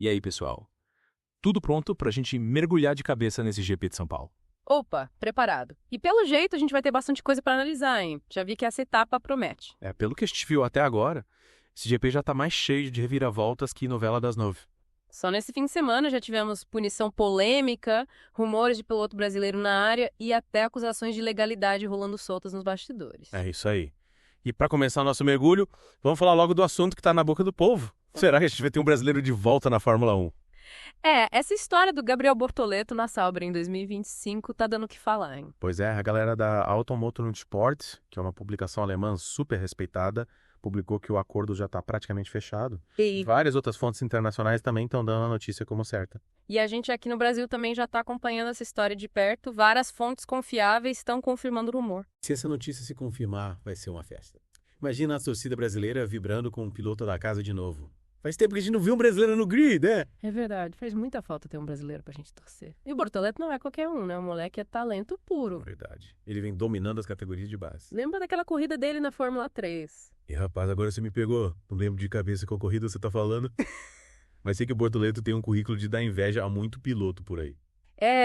E aí, pessoal? Tudo pronto pra gente mergulhar de cabeça nesse GP de São Paulo? Opa, preparado. E pelo jeito a gente vai ter bastante coisa pra analisar, hein? Já vi que essa etapa promete. Pelo que a gente viu até agora, esse GP já tá mais cheio de reviravoltas que novela das 9. Só nesse fim de semana já tivemos punição polêmica, rumores de piloto brasileiro na área e até acusações de ilegalidade rolando soltas nos bastidores. É isso aí. E pra começar nosso mergulho, vamos falar logo do assunto que tá na boca do povo. Será que a gente vai ter um brasileiro de volta na Fórmula 1? Essa história do Gabriel Bortoleto na Sauber em 2025 tá dando o que falar, hein? Pois é, a galera da Automotor und Sport, que é uma publicação alemã super respeitada, publicou que o acordo já está praticamente fechado. E Várias outras fontes internacionais também estão dando a notícia como certa. a gente aqui no Brasil também já tá acompanhando essa história de perto. Várias fontes confiáveis estão confirmando o rumor. Se essa notícia se confirmar, vai ser uma festa. Imagina a torcida brasileira vibrando com o piloto da casa de novo. Faz tempo que a gente não viu um brasileiro no grid, né? É verdade, faz muita falta ter um brasileiro pra gente torcer. E o Bortoleto não é qualquer um, né? O moleque é talento puro. Verdade. Ele vem dominando as categorias de base. Lembra daquela corrida dele na Fórmula 3? E rapaz, agora você me pegou. Não lembro de cabeça qual corrida você tá falando. Mas sei que o Bortoleto tem um currículo de dar inveja a muito piloto por aí.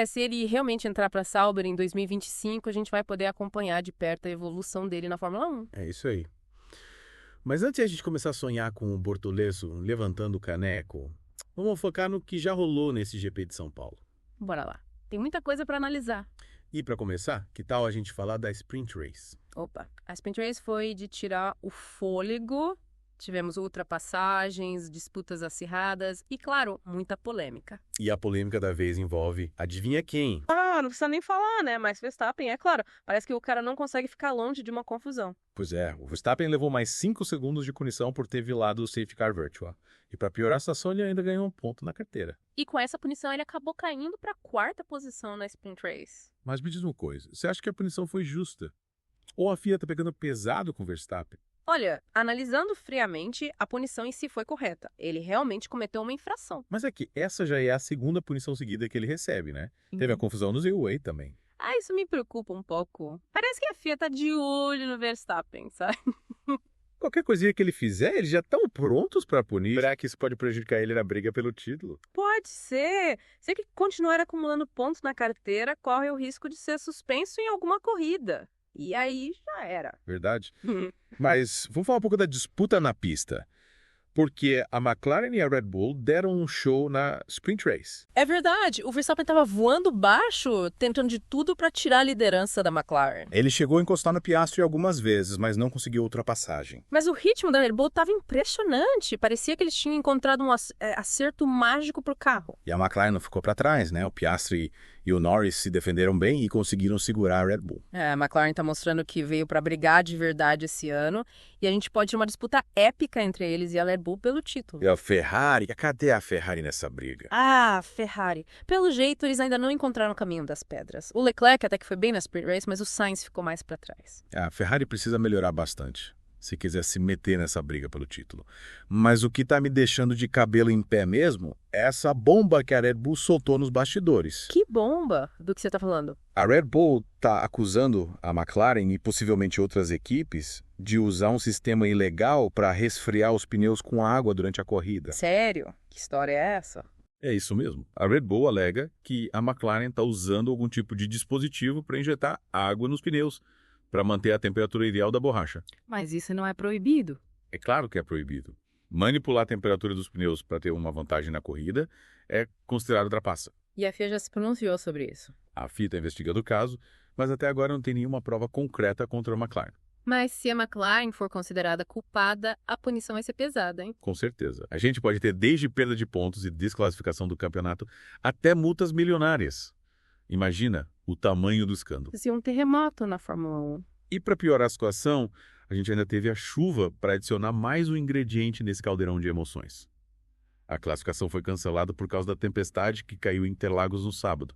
Se ele realmente entrar pra Sauber em 2025, a gente vai poder acompanhar de perto a evolução dele na Fórmula 1. É isso aí. Mas antes de a gente começar a sonhar com o Bortoleto levantando o caneco, vamos focar no que já rolou nesse GP de São Paulo. Bora lá. Tem muita coisa pra analisar. E para começar, que tal a gente falar da Sprint Race? Opa, a Sprint Race foi de tirar o fôlego. Tivemos ultrapassagens, disputas acirradas e, claro, muita polêmica. E a polêmica da vez envolve, adivinha quem? Não precisa nem falar, né? Mas Verstappen, é claro, parece que o cara não consegue ficar longe de uma confusão. Pois é, o Verstappen levou mais 5 segundos de punição por ter violado o Safety Car Virtual. E para piorar a situação, ele ainda ganhou um ponto na carteira. E com essa punição ele acabou caindo para a 4ª posição na Sprint Race. Mas me diz uma coisa, você acha que a punição foi justa? Ou a FIA tá pegando pesado com o Verstappen? Olha, analisando friamente, a punição em si foi correta. Ele realmente cometeu uma infração. Mas é que essa já é a segunda punição seguida que ele recebe, né? Teve a confusão no ZWay também. Isso me preocupa um pouco. Parece que a FIA tá de olho no Verstappen, sabe? Qualquer coisinha que ele fizer, eles já estão prontos para punir. Será que isso pode prejudicar ele na briga pelo título? Pode ser. Se ele continuar acumulando pontos na carteira, corre o risco de ser suspenso em alguma corrida. E aí já era. Verdade? Mas vamos falar um pouco da disputa na pista. Porque a McLaren e a Red Bull deram um show na Sprint Race. É verdade, o Verstappen estava voando baixo, tentando de tudo para tirar a liderança da McLaren. Ele chegou a encostar no Piastri algumas vezes, mas não conseguiu ultrapassagem. Mas o ritmo da Red Bull estava impressionante, parecia que eles tinham encontrado um acerto mágico pro carro. E a McLaren não ficou para trás, né? O Piastri e o Norris se defenderam bem e conseguiram segurar a Red Bull. A McLaren está mostrando que veio para brigar de verdade esse ano, e a gente pode ter uma disputa épica entre eles e a Red Bull pelo título. E a Ferrari? Cadê a Ferrari nessa briga? Ferrari. Pelo jeito, eles ainda não encontraram o caminho das pedras. O Leclerc até que foi bem na Sprint Race, mas o Sainz ficou mais para trás. A Ferrari precisa melhorar bastante, se quiser se meter nessa briga pelo título. Mas o que tá me deixando de cabelo em pé mesmo é essa bomba que a Red Bull soltou nos bastidores. Que bomba do que você tá falando? A Red Bull tá acusando a McLaren e possivelmente outras equipes de usar um sistema ilegal para resfriar os pneus com água durante a corrida. Sério? Que história é essa? É isso mesmo. A Red Bull alega que a McLaren está usando algum tipo de dispositivo para injetar água nos pneus, para manter a temperatura ideal da borracha. Mas isso não é proibido. É claro que é proibido. Manipular a temperatura dos pneus para ter uma vantagem na corrida é considerado trapaça. E a FIA já se pronunciou sobre isso. A FIA está investigando o caso, mas até agora não tem nenhuma prova concreta contra a McLaren. Mas se a McLaren for considerada culpada, a punição vai ser pesada, hein? Com certeza. A gente pode ter desde perda de pontos e desclassificação do campeonato até multas milionárias. Imagina o tamanho do escândalo. Isso é um terremoto na Fórmula 1. E para piorar a situação, a gente ainda teve a chuva para adicionar mais um ingrediente nesse caldeirão de emoções. A classificação foi cancelada por causa da tempestade que caiu em Interlagos no sábado.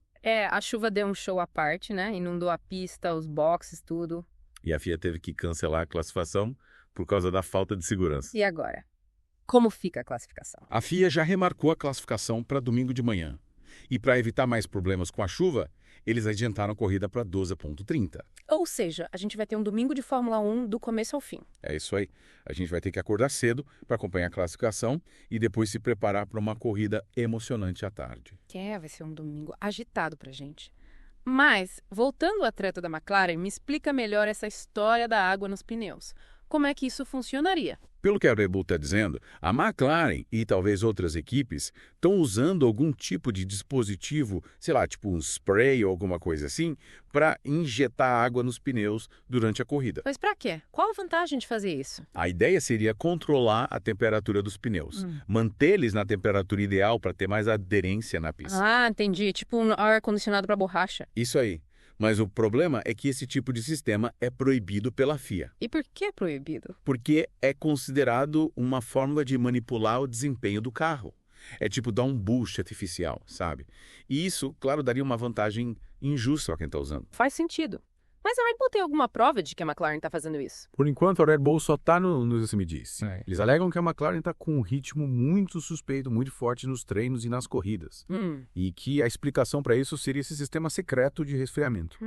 A chuva deu um show à parte, né? Inundou a pista, os boxes, tudo. E a FIA teve que cancelar a classificação por causa da falta de segurança. E agora? Como fica a classificação? A FIA já remarcou a classificação para domingo de manhã. E para evitar mais problemas com a chuva, Eles adiantaram a corrida para 12,30. Ou seja, a gente vai ter um domingo de Fórmula 1 do começo ao fim. É isso aí. A gente vai ter que acordar cedo para acompanhar a classificação e depois se preparar para uma corrida emocionante à tarde. Vai ser um domingo agitado pra gente. Mas, voltando à treta da McLaren, me explica melhor essa história da água nos pneus. Como é que isso funcionaria? Pelo que a Red Bull está dizendo, a McLaren e talvez outras equipes estão usando algum tipo de dispositivo, sei lá, tipo um spray ou alguma coisa assim, para injetar água nos pneus durante a corrida. Mas pra quê? Qual a vantagem de fazer isso? A ideia seria controlar a temperatura dos pneus, mantê-los na temperatura ideal para ter mais aderência na pista. Ah, entendi. Tipo um ar-condicionado pra borracha. Isso aí. Mas o problema é que esse tipo de sistema é proibido pela FIA, E por que é proibido? porque é considerado uma forma de manipular o desempenho do carro. É tipo dar um boost artificial, sabe? E isso, claro, daria uma vantagem injusta a quem está usando. Faz sentido. Mas a Red Bull tem alguma prova de que a McLaren tá fazendo isso? Por enquanto, a Red Bull só tá nos SMDs. É. Eles alegam que a McLaren está com um ritmo muito suspeito, muito forte nos treinos e nas corridas. E que a explicação para isso seria esse sistema secreto de resfriamento.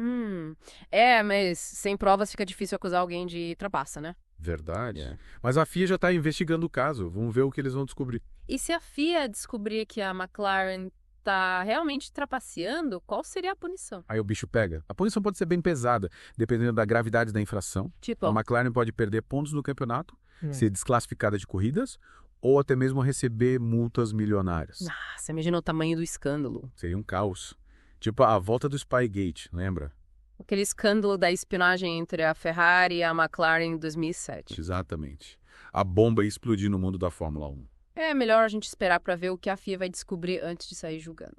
Mas sem provas fica difícil acusar alguém de trapaça, né? Verdade. Mas a FIA já está investigando o caso. Vamos ver o que eles vão descobrir. E se a FIA descobrir que a McLaren tá realmente trapaceando, qual seria a punição? Aí o bicho pega. A punição pode ser bem pesada, dependendo da gravidade da infração. Tipo, A McLaren pode perder pontos no campeonato, ser desclassificada de corridas ou até mesmo receber multas milionárias. você imagina o tamanho do escândalo. Seria um caos. Tipo a volta do Spygate, lembra? Aquele escândalo da espionagem entre a Ferrari e a McLaren em 2007. Exatamente. A bomba ia explodir no mundo da Fórmula 1. É melhor a gente esperar pra ver o que a FIA vai descobrir antes de sair julgando.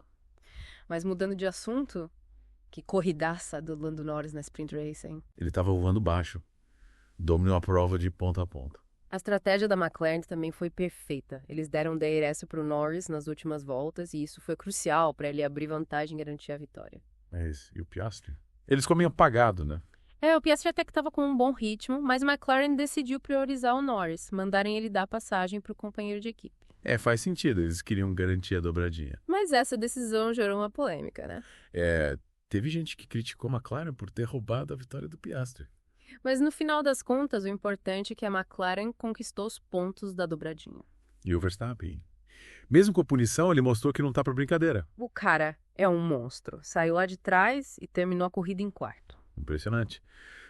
Mas mudando de assunto, que corridaça do Lando Norris na Sprint Race, hein? Ele estava voando baixo. Dominou a prova de ponta a ponta. A estratégia da McLaren também foi perfeita. Eles deram DRS pro Norris nas últimas voltas e isso foi crucial para ele abrir vantagem e garantir a vitória. Mas e o Piastri? Eles comem apagado, né? O Piastri até que estava com um bom ritmo, mas a McLaren decidiu priorizar o Norris, mandarem ele dar passagem pro companheiro de equipe. Faz sentido. Eles queriam garantir a dobradinha. Mas essa decisão gerou uma polêmica, né? Teve gente que criticou a McLaren por ter roubado a vitória do Piastri. Mas no final das contas, o importante é que a McLaren conquistou os pontos da dobradinha. E o Verstappen? Mesmo com a punição, ele mostrou que não tá pra brincadeira. O cara é um monstro. Saiu lá de trás e terminou a corrida em quarto. Impressionante.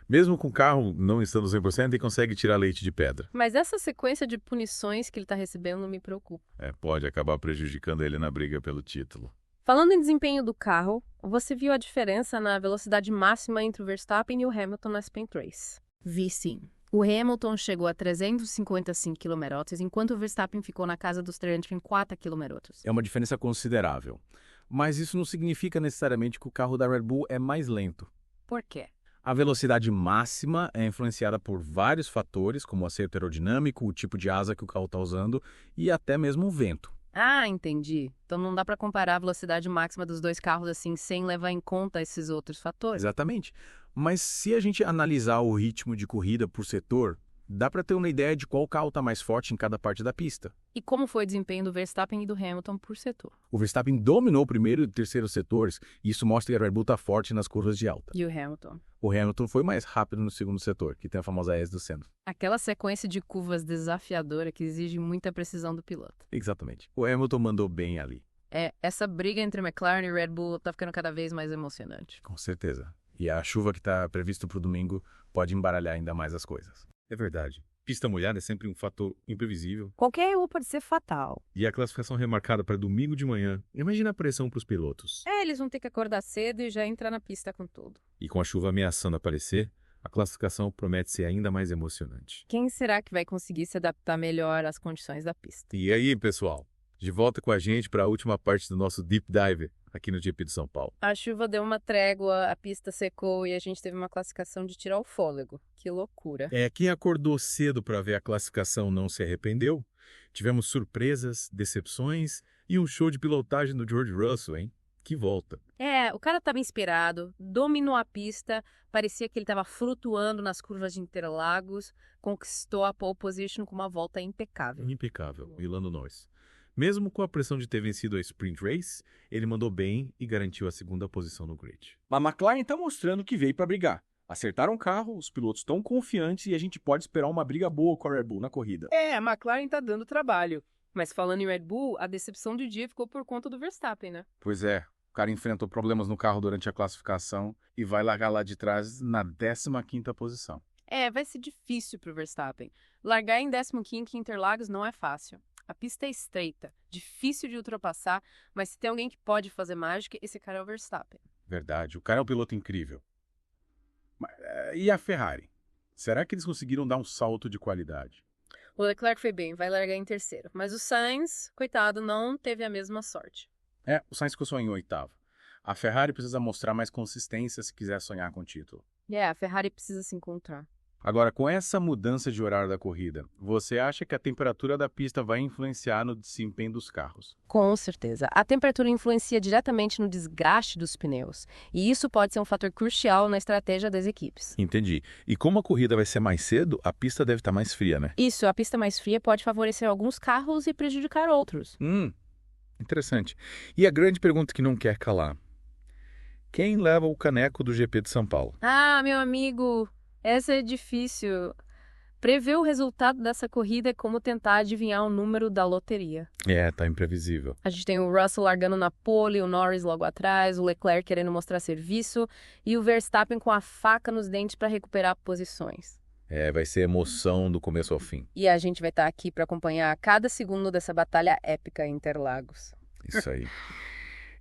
Mesmo com o carro não estando 100%, ele consegue tirar leite de pedra. Mas essa sequência de punições que ele tá recebendo me preocupa. Pode acabar prejudicando ele na briga pelo título. Falando em desempenho do carro, você viu a diferença na velocidade máxima entre o Verstappen e o Hamilton na Sprint Race? Vi sim. O Hamilton chegou a 355 km, enquanto o Verstappen ficou na casa dos 304 km. É uma diferença considerável. Mas isso não significa necessariamente que o carro da Red Bull é mais lento. Por quê? A velocidade máxima é influenciada por vários fatores, como o acerto aerodinâmico, o tipo de asa que o carro está usando e até mesmo o vento. Ah, entendi. Então não dá para comparar a velocidade máxima dos dois carros assim sem levar em conta esses outros fatores. Exatamente. Mas se a gente analisar o ritmo de corrida por setor, dá para ter uma ideia de qual carro está mais forte em cada parte da pista. E como foi o desempenho do Verstappen e do Hamilton por setor? O Verstappen dominou o primeiro e o terceiro setores, e isso mostra que a Red Bull está forte nas curvas de alta. E o Hamilton? O Hamilton foi mais rápido no segundo setor, que tem a famosa S do centro. Aquela sequência de curvas desafiadora que exige muita precisão do piloto. Exatamente. O Hamilton mandou bem ali. Essa briga entre McLaren e Red Bull tá ficando cada vez mais emocionante. Com certeza. E a chuva que está prevista para o domingo pode embaralhar ainda mais as coisas. É verdade. Pista molhada é sempre um fator imprevisível. Qualquer erro pode ser fatal. E a classificação remarcada para domingo de manhã. Imagina a pressão para os pilotos. Eles vão ter que acordar cedo e já entrar na pista com tudo. E com a chuva ameaçando aparecer, a classificação promete ser ainda mais emocionante. Quem será que vai conseguir se adaptar melhor às condições da pista? E aí, pessoal? De volta com a gente para a última parte do nosso Deep Dive aqui no GP de São Paulo. A chuva deu uma trégua, a pista secou e a gente teve uma classificação de tirar o fôlego. Que loucura. Quem acordou cedo para ver a classificação não se arrependeu. Tivemos surpresas, decepções e um show de pilotagem do George Russell, hein? Que volta. O cara tava inspirado, dominou a pista, parecia que ele tava flutuando nas curvas de Interlagos, conquistou a pole position com uma volta impecável. Impecável. E Lando Norris. Mesmo com a pressão de ter vencido a Sprint Race, ele mandou bem e garantiu a segunda posição no grid. A McLaren está mostrando que veio para brigar. Acertaram o carro, os pilotos estão confiantes e a gente pode esperar uma briga boa com a Red Bull na corrida. A McLaren tá dando trabalho. Mas falando em Red Bull, a decepção do dia ficou por conta do Verstappen, né? Pois é, o cara enfrentou problemas no carro durante a classificação e vai largar lá de trás na 15ª posição. Vai ser difícil pro Verstappen. Largar em 15º em Interlagos não é fácil. A pista é estreita, difícil de ultrapassar, mas se tem alguém que pode fazer mágica, esse cara é o Verstappen. Verdade, o cara é um piloto incrível. E a Ferrari? Será que eles conseguiram dar um salto de qualidade? O Leclerc foi bem, vai largar em terceiro. Mas o Sainz, coitado, não teve a mesma sorte. O Sainz ficou só em 8º. A Ferrari precisa mostrar mais consistência se quiser sonhar com o título. A Ferrari precisa se encontrar. Agora, com essa mudança de horário da corrida, você acha que a temperatura da pista vai influenciar no desempenho dos carros? Com certeza. A temperatura influencia diretamente no desgaste dos pneus. E isso pode ser um fator crucial na estratégia das equipes. Entendi. E como a corrida vai ser mais cedo, a pista deve estar mais fria, né? Isso, a pista mais fria pode favorecer alguns carros e prejudicar outros. Interessante. E a grande pergunta que não quer calar. Quem leva o caneco do GP de São Paulo? Meu amigo, essa é difícil. Prever o resultado dessa corrida é como tentar adivinhar o número da loteria. Tá imprevisível. A gente tem o Russell largando na pole, o Norris logo atrás, o Leclerc querendo mostrar serviço e o Verstappen com a faca nos dentes para recuperar posições. Vai ser emoção do começo ao fim. E a gente vai estar aqui para acompanhar cada segundo dessa batalha épica em Interlagos. Isso aí.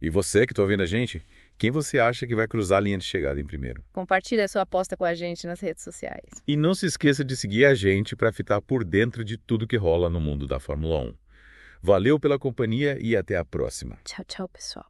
E você que está ouvindo a gente, quem você acha que vai cruzar a linha de chegada em primeiro? Compartilhe a sua aposta com a gente nas redes sociais. E não se esqueça de seguir a gente para ficar por dentro de tudo que rola no mundo da Fórmula 1. Valeu pela companhia e até a próxima. Tchau, tchau, pessoal.